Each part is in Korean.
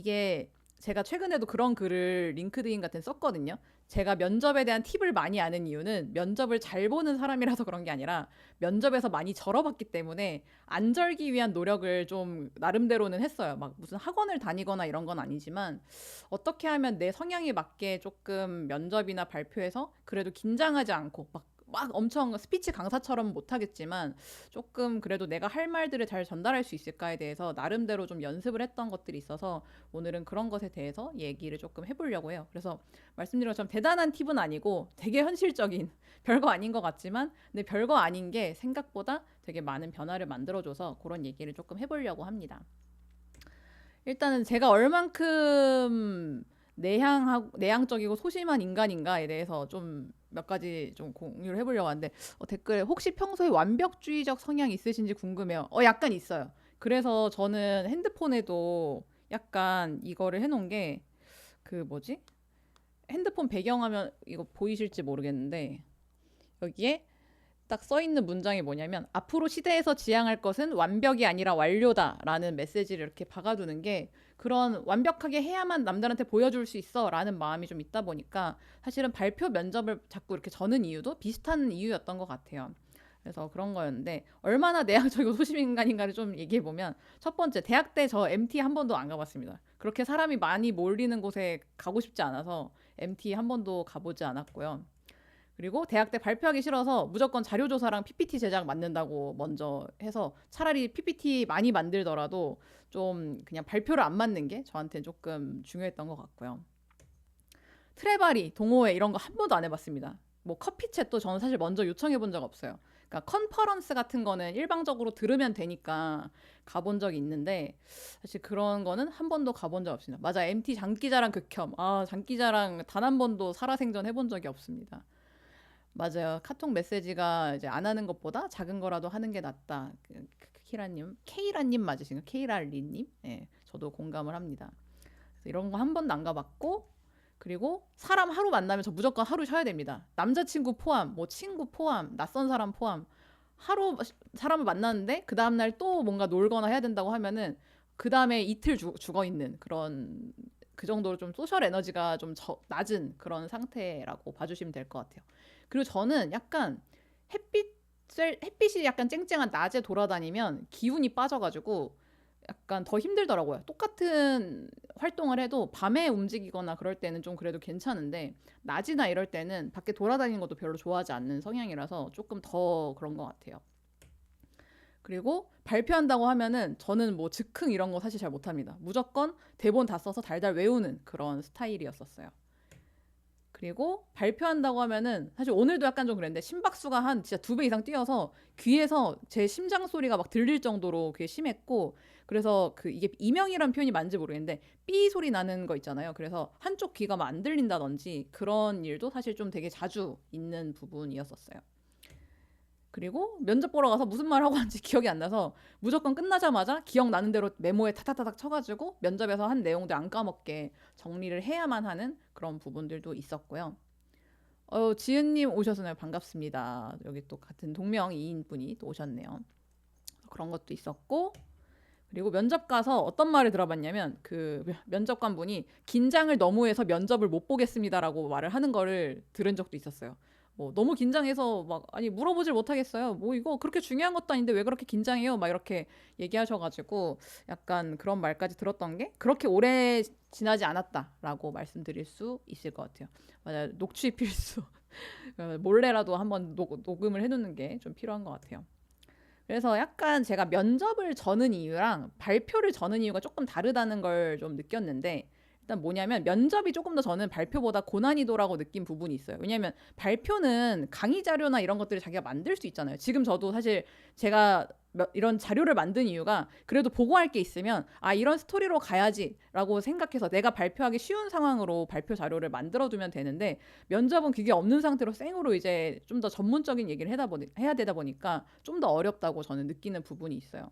이게 제가 최근에도 그런 글을 링크드인 같은 데 썼거든요. 제가 면접에 대한 팁을 많이 아는 이유는 면접을 잘 보는 사람이라서 그런 게 아니라 면접에서 많이 절어봤기 때문에 안 절기 위한 노력을 좀 나름대로는 했어요. 막 무슨 학원을 다니거나 이런 건 아니지만 어떻게 하면 내 성향에 맞게 조금 면접이나 발표에서 그래도 긴장하지 않고 막 엄청 스피치 강사처럼 못하겠지만 조금 그래도 내가 할 말들을 잘 전달할 수 있을까에 대해서 나름대로 좀 연습을 했던 것들이 있어서 오늘은 그런 것에 대해서 얘기를 조금 해보려고 해요. 그래서 말씀드린 것처럼 대단한 팁은 아니고 되게 현실적인 별거 아닌 것 같지만 근데 별거 아닌 게 생각보다 되게 많은 변화를 만들어줘서 그런 얘기를 조금 해보려고 합니다. 일단은 제가 얼만큼 내향적이고 소심한 인간인가에 대해서 좀 몇 가지 좀 공유를 해보려고 하는데 댓글에 혹시 평소에 완벽주의적 성향이 있으신지 궁금해요. 약간 있어요. 그래서 저는 핸드폰에도 약간 이거를 해놓은 게 그 뭐지? 핸드폰 배경화면 이거 보이실지 모르겠는데 여기에 딱 써 있는 문장이 뭐냐면 앞으로 시대에서 지향할 것은 완벽이 아니라 완료다라는 메시지를 이렇게 박아두는 게 그런 완벽하게 해야만 남들한테 보여줄 수 있어라는 마음이 좀 있다 보니까 사실은 발표 면접을 자꾸 이렇게 저는 이유도 비슷한 이유였던 것 같아요. 그래서 그런 거였는데 얼마나 내향적이고 소심인간인가를 좀 얘기해 보면 첫 번째 대학 때 저 MT 한 번도 안 가봤습니다. 그렇게 사람이 많이 몰리는 곳에 가고 싶지 않아서 MT 한 번도 가보지 않았고요. 그리고 대학 때 발표하기 싫어서 무조건 자료조사랑 PPT 제작 맡는다고 먼저 해서 차라리 PPT 많이 만들더라도 좀 그냥 발표를 안 맡는 게 저한테는 조금 중요했던 것 같고요. 트레바리, 동호회 이런 거 한 번도 안 해봤습니다. 뭐 커피챗도 저는 사실 먼저 요청해 본 적 없어요. 그러니까 컨퍼런스 같은 거는 일방적으로 들으면 되니까 가본 적이 있는데 사실 그런 거는 한 번도 가본 적 없습니다. 맞아, MT 장기자랑 극혐. 장기자랑 단 한 번도 살아생전 해본 적이 없습니다. 맞아요. 카톡 메시지가 이제 안 하는 것보다 작은 거라도 하는 게 낫다. 키라님, 케이라님 맞으신가요? 케이랄리님? 예, 저도 공감을 합니다. 그래서 이런 거 한 번도 안 가봤고, 그리고 사람 하루 만나면 저 무조건 하루 쉬어야 됩니다. 남자친구 포함, 뭐 친구 포함, 낯선 사람 포함. 하루 사람을 만났는데 그 다음날 또 뭔가 놀거나 해야 된다고 하면은 그 다음에 이틀 죽어 있는 그런 그 정도로 좀 소셜 에너지가 좀 낮은 그런 상태라고 봐주시면 될 것 같아요. 그리고 저는 약간 햇빛이 약간 쨍쨍한 낮에 돌아다니면 기운이 빠져가지고 약간 더 힘들더라고요. 똑같은 활동을 해도 밤에 움직이거나 그럴 때는 좀 그래도 괜찮은데 낮이나 이럴 때는 밖에 돌아다니는 것도 별로 좋아하지 않는 성향이라서 조금 더 그런 것 같아요. 그리고 발표한다고 하면은 저는 뭐 즉흥 이런 거 사실 잘 못합니다. 무조건 대본 다 써서 달달 외우는 그런 스타일이었었어요. 그리고 발표한다고 하면은 사실 오늘도 약간 좀 그랬는데 심박수가 한 진짜 2배 이상 뛰어서 귀에서 제 심장 소리가 막 들릴 정도로 그게 심했고 그래서 그 이게 이명이란 표현이 맞는지 모르겠는데 삐 소리 나는 거 있잖아요. 그래서 한쪽 귀가 막 안 들린다든지 그런 일도 사실 좀 되게 자주 있는 부분이었었어요. 그리고 면접 보러 가서 무슨 말 하고 왔는지 기억이 안 나서 무조건 끝나자마자 기억나는 대로 메모에 타타타닥 쳐가지고 면접에서 한 내용들 안 까먹게 정리를 해야만 하는 그런 부분들도 있었고요. 지은님 오셨나요? 반갑습니다. 여기 또 같은 동명이인 분이 또 오셨네요. 그런 것도 있었고, 그리고 면접 가서 어떤 말을 들어봤냐면 그 면접관 분이 긴장을 너무 해서 면접을 못 보겠습니다라고 말을 하는 거를 들은 적도 있었어요. 뭐 너무 긴장해서 막 아니 물어보질 못하겠어요. 뭐 이거 그렇게 중요한 것도 아닌데 왜 그렇게 긴장해요? 막 이렇게 얘기하셔가지고 약간 그런 말까지 들었던 게 그렇게 오래 지나지 않았다라고 말씀드릴 수 있을 것 같아요. 맞아요. 녹취 필수. 몰래라도 한번 녹음을 해놓는 게 좀 필요한 것 같아요. 그래서 약간 제가 면접을 저는 이유랑 발표를 저는 이유가 조금 다르다는 걸 좀 느꼈는데 일단 뭐냐면 면접이 조금 더 저는 발표보다 고난이도라고 느낀 부분이 있어요. 왜냐하면 발표는 강의 자료나 이런 것들을 자기가 만들 수 있잖아요. 지금 저도 사실 제가 이런 자료를 만든 이유가 그래도 보고할 게 있으면 이런 스토리로 가야지라고 생각해서 내가 발표하기 쉬운 상황으로 발표 자료를 만들어두면 되는데 면접은 그게 없는 상태로 생으로 이제 좀 더 전문적인 얘기를 해야 되다 보니까 좀 더 어렵다고 저는 느끼는 부분이 있어요.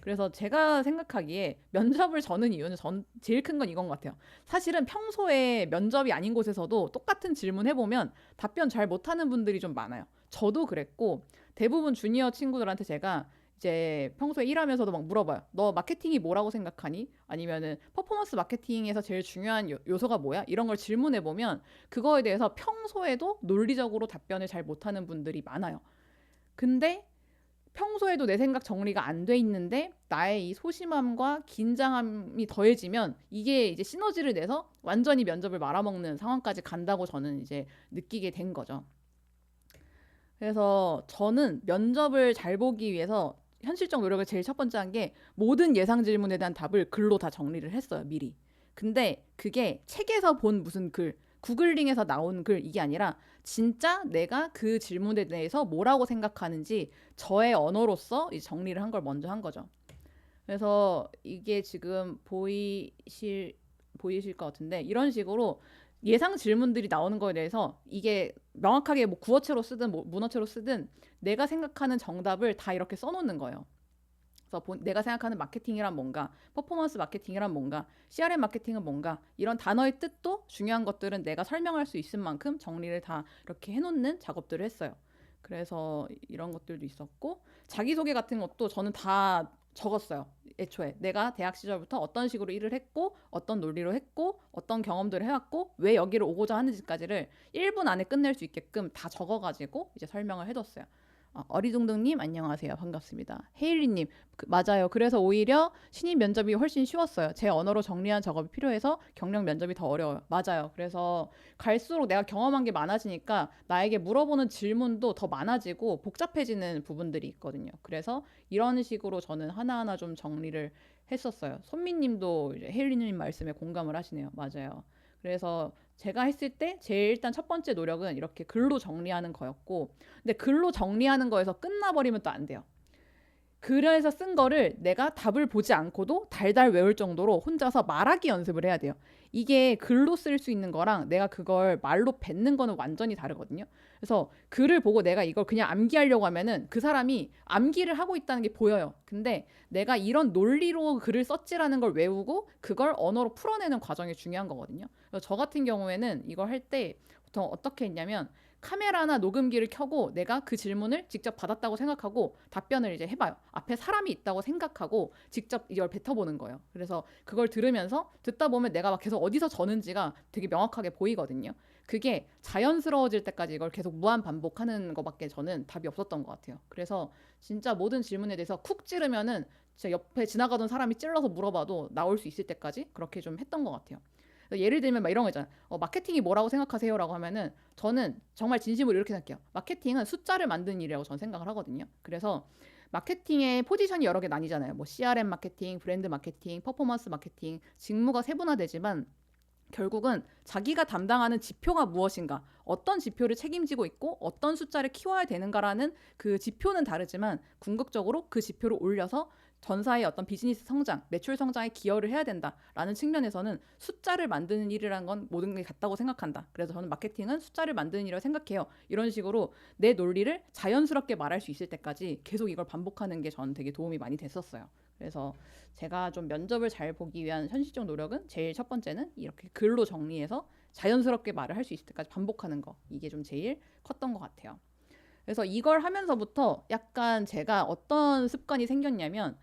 그래서 제가 생각하기에 면접을 저는 이유는 제일 큰 건 이건 것 같아요. 사실은 평소에 면접이 아닌 곳에서도 똑같은 질문 해보면 답변 잘 못하는 분들이 좀 많아요. 저도 그랬고 대부분 주니어 친구들한테 제가 이제 평소에 일하면서도 막 물어봐요. 너 마케팅이 뭐라고 생각하니? 아니면은 퍼포먼스 마케팅에서 제일 중요한 요소가 뭐야? 이런 걸 질문해 보면 그거에 대해서 평소에도 논리적으로 답변을 잘 못하는 분들이 많아요. 근데 평소에도 내 생각 정리가 안 돼 있는데 나의 이 소심함과 긴장함이 더해지면 이게 이제 시너지를 내서 완전히 면접을 말아먹는 상황까지 간다고 저는 이제 느끼게 된 거죠. 그래서 저는 면접을 잘 보기 위해서 현실적 노력을 제일 첫 번째 한 게 모든 예상 질문에 대한 답을 글로 다 정리를 했어요, 미리. 근데 그게 책에서 본 무슨 글, 구글링에서 나온 글 이게 아니라 진짜 내가 그 질문에 대해서 뭐라고 생각하는지 저의 언어로서 이 정리를 한 걸 먼저 한 거죠. 그래서 이게 지금 보이실 것 같은데 이런 식으로 예상 질문들이 나오는 거에 대해서 이게 명확하게 뭐 구어체로 쓰든 뭐 문어체로 쓰든 내가 생각하는 정답을 다 이렇게 써놓는 거예요. 그래서 내가 생각하는 마케팅이란 뭔가, 퍼포먼스 마케팅이란 뭔가, CRM 마케팅은 뭔가 이런 단어의 뜻도 중요한 것들은 내가 설명할 수 있을 만큼 정리를 다 이렇게 해놓는 작업들을 했어요. 그래서 이런 것들도 있었고 자기소개 같은 것도 저는 다 적었어요. 애초에 내가 대학 시절부터 어떤 식으로 일을 했고 어떤 논리로 했고 어떤 경험들을 해왔고 왜 여기를 오고자 하는지까지를 1분 안에 끝낼 수 있게끔 다 적어가지고 이제 설명을 해뒀어요. 어리둥둥님 안녕하세요. 반갑습니다. 헤일리님 맞아요. 그래서 오히려 신입 면접이 훨씬 쉬웠어요. 제 언어로 정리한 작업이 필요해서 경력 면접이 더 어려워요. 맞아요. 그래서 갈수록 내가 경험한 게 많아지니까 나에게 물어보는 질문도 더 많아지고 복잡해지는 부분들이 있거든요. 그래서 이런 식으로 저는 하나하나 좀 정리를 했었어요. 손미님도 헤일리님 말씀에 공감을 하시네요. 맞아요. 그래서 제가 했을 때 제일 일단 첫 번째 노력은 이렇게 글로 정리하는 거였고 근데 글로 정리하는 거에서 끝나버리면 또 안 돼요. 글에서 쓴 거를 내가 답을 보지 않고도 달달 외울 정도로 혼자서 말하기 연습을 해야 돼요. 이게 글로 쓸 수 있는 거랑 내가 그걸 말로 뱉는 거는 완전히 다르거든요. 그래서 글을 보고 내가 이걸 그냥 암기하려고 하면은 그 사람이 암기를 하고 있다는 게 보여요. 근데 내가 이런 논리로 글을 썼지라는 걸 외우고 그걸 언어로 풀어내는 과정이 중요한 거거든요. 그래서 저 같은 경우에는 이걸 할 때 보통 어떻게 했냐면 카메라나 녹음기를 켜고 내가 그 질문을 직접 받았다고 생각하고 답변을 이제 해봐요. 앞에 사람이 있다고 생각하고 직접 이걸 뱉어보는 거예요. 그래서 그걸 들으면서 듣다 보면 내가 막 계속 어디서 저는지가 되게 명확하게 보이거든요. 그게 자연스러워질 때까지 이걸 계속 무한 반복하는 것밖에 저는 답이 없었던 것 같아요. 그래서 진짜 모든 질문에 대해서 쿡 찌르면은 진짜 옆에 지나가던 사람이 찔러서 물어봐도 나올 수 있을 때까지 그렇게 좀 했던 것 같아요. 예를 들면 막 이런 거 있잖아요. 마케팅이 뭐라고 생각하세요? 라고 하면은 저는 정말 진심으로 이렇게 생각해요. 마케팅은 숫자를 만드는 일이라고 저는 생각을 하거든요. 그래서 마케팅의 포지션이 여러 개 나뉘잖아요. 뭐 CRM 마케팅, 브랜드 마케팅, 퍼포먼스 마케팅, 직무가 세분화되지만 결국은 자기가 담당하는 지표가 무엇인가, 어떤 지표를 책임지고 있고 어떤 숫자를 키워야 되는가라는 그 지표는 다르지만 궁극적으로 그 지표를 올려서 전사의 어떤 비즈니스 성장, 매출 성장에 기여를 해야 된다라는 측면에서는 숫자를 만드는 일이란 건 모든 게 같다고 생각한다. 그래서 저는 마케팅은 숫자를 만드는 일이라고 생각해요. 이런 식으로 내 논리를 자연스럽게 말할 수 있을 때까지 계속 이걸 반복하는 게 저는 되게 도움이 많이 됐었어요. 그래서 제가 좀 면접을 잘 보기 위한 현실적 노력은 제일 첫 번째는 이렇게 글로 정리해서 자연스럽게 말을 할 수 있을 때까지 반복하는 거. 이게 좀 제일 컸던 것 같아요. 그래서 이걸 하면서부터 약간 제가 어떤 습관이 생겼냐면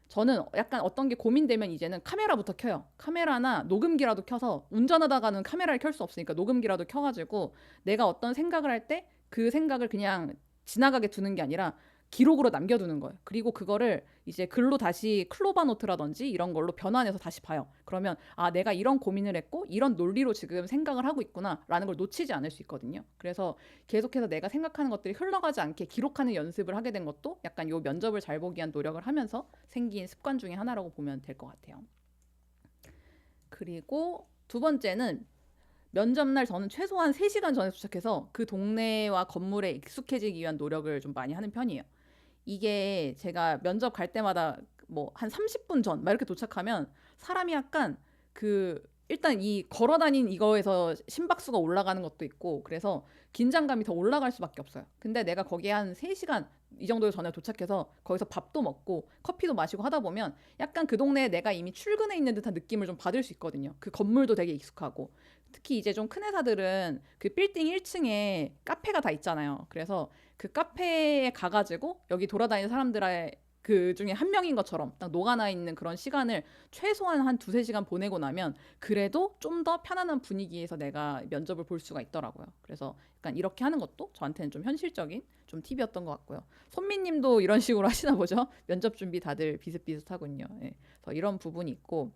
저는 약간 어떤 게 고민되면 이제는 카메라부터 켜요. 카메라나 녹음기라도 켜서 운전하다가는 카메라를 켤 수 없으니까 녹음기라도 켜가지고 내가 어떤 생각을 할 때 그 생각을 그냥 지나가게 두는 게 아니라 기록으로 남겨두는 거예요. 그리고 그거를 이제 글로 다시 클로바 노트라든지 이런 걸로 변환해서 다시 봐요. 그러면 아 내가 이런 고민을 했고 이런 논리로 지금 생각을 하고 있구나라는 걸 놓치지 않을 수 있거든요. 그래서 계속해서 내가 생각하는 것들이 흘러가지 않게 기록하는 연습을 하게 된 것도 약간 요 면접을 잘 보기 위한 노력을 하면서 생긴 습관 중에 하나라고 보면 될 것 같아요. 그리고 두 번째는 면접날 저는 최소한 3시간 전에 도착해서 그 동네와 건물에 익숙해지기 위한 노력을 좀 많이 하는 편이에요. 이게 제가 면접 갈 때마다 뭐 한 30분 전 막 이렇게 도착하면 사람이 약간 그 일단 이 걸어 다닌 이거에서 심박수가 올라가는 것도 있고 그래서 긴장감이 더 올라갈 수밖에 없어요. 근데 내가 거기에 한 3시간 이 정도 전에 도착해서 거기서 밥도 먹고 커피도 마시고 하다 보면 약간 그 동네에 내가 이미 출근해 있는 듯한 느낌을 좀 받을 수 있거든요. 그 건물도 되게 익숙하고 특히 이제 좀 큰 회사들은 그 빌딩 1층에 카페가 다 있잖아요. 그래서 그 카페에 가가지고 여기 돌아다니는 사람들의 그 중에 한 명인 것처럼 딱 녹아나 있는 그런 시간을 최소한 한 두세 시간 보내고 나면 그래도 좀 더 편안한 분위기에서 내가 면접을 볼 수가 있더라고요. 그래서 약간 이렇게 하는 것도 저한테는 좀 현실적인 좀 팁이었던 것 같고요. 손미님도 이런 식으로 하시나 보죠? 면접 준비 다들 비슷비슷하군요. 예. 그래서 이런 부분이 있고,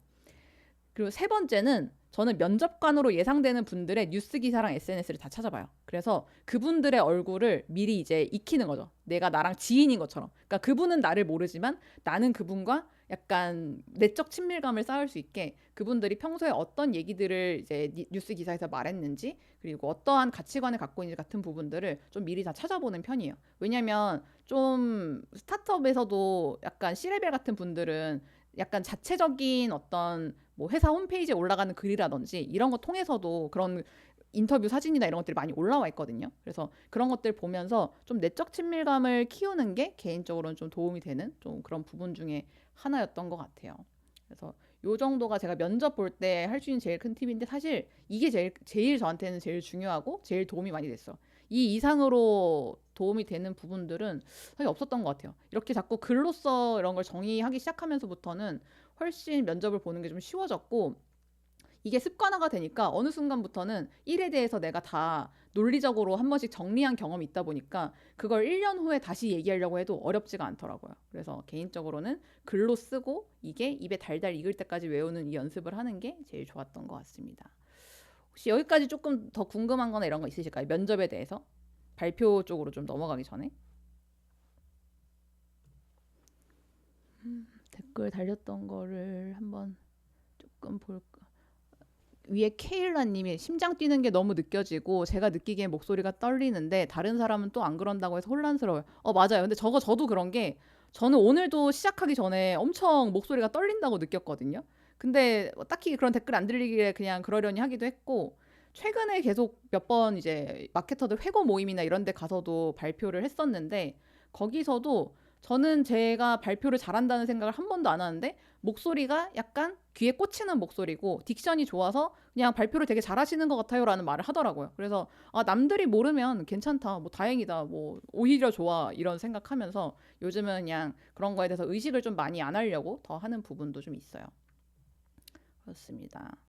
그리고 세 번째는 저는 면접관으로 예상되는 분들의 뉴스 기사랑 SNS를 다 찾아봐요. 그래서 그분들의 얼굴을 미리 이제 익히는 거죠. 내가 나랑 지인인 것처럼. 그러니까 그분은 나를 모르지만 나는 그분과 약간 내적 친밀감을 쌓을 수 있게 그분들이 평소에 어떤 얘기들을 이제 뉴스 기사에서 말했는지, 그리고 어떠한 가치관을 갖고 있는지 같은 부분들을 좀 미리 다 찾아보는 편이에요. 왜냐면 좀 스타트업에서도 약간 C레벨 같은 분들은 약간 자체적인 어떤 뭐 회사 홈페이지에 올라가는 글이라든지 이런 거 통해서도 그런 인터뷰 사진이나 이런 것들이 많이 올라와 있거든요. 그래서 그런 것들 보면서 좀 내적 친밀감을 키우는 게 개인적으로는 좀 도움이 되는 좀 그런 부분 중에 하나였던 것 같아요. 그래서 요 정도가 제가 면접 볼 때 할 수 있는 제일 큰 팁인데, 사실 이게 제일 저한테는 제일 중요하고 제일 도움이 많이 됐어. 이 이상으로 도움이 되는 부분들은 사실 없었던 것 같아요. 이렇게 자꾸 글로써 이런 걸 정의하기 시작하면서부터는 훨씬 면접을 보는 게 좀 쉬워졌고, 이게 습관화가 되니까 어느 순간부터는 일에 대해서 내가 다 논리적으로 한 번씩 정리한 경험이 있다 보니까 그걸 1년 후에 다시 얘기하려고 해도 어렵지가 않더라고요. 그래서 개인적으로는 글로 쓰고 이게 입에 달달 익을 때까지 외우는 이 연습을 하는 게 제일 좋았던 것 같습니다. 혹시 여기까지 조금 더 궁금한 거나 이런 거 있으실까요? 면접에 대해서? 발표 쪽으로 좀 넘어가기 전에. 댓글 달렸던 거를 한번 조금 볼까? 위에 케일라님이 심장 뛰는 게 너무 느껴지고 제가 느끼기엔 목소리가 떨리는데 다른 사람은 또 안 그런다고 해서 혼란스러워요. 맞아요. 근데 저도 그런 게, 저는 오늘도 시작하기 전에 엄청 목소리가 떨린다고 느꼈거든요. 근데 딱히 그런 댓글 안 들리길래 그냥 그러려니 하기도 했고, 최근에 계속 몇 번 이제 마케터들 회고 모임이나 이런 데 가서도 발표를 했었는데, 거기서도 저는 제가 발표를 잘한다는 생각을 한 번도 안 하는데 목소리가 약간 귀에 꽂히는 목소리고 딕션이 좋아서 그냥 발표를 되게 잘하시는 것 같아요라는 말을 하더라고요. 그래서 남들이 모르면 괜찮다, 뭐 다행이다, 뭐 오히려 좋아 이런 생각하면서 요즘은 그냥 그런 거에 대해서 의식을 좀 많이 안 하려고 더 하는 부분도 좀 있어요. 그렇습니다.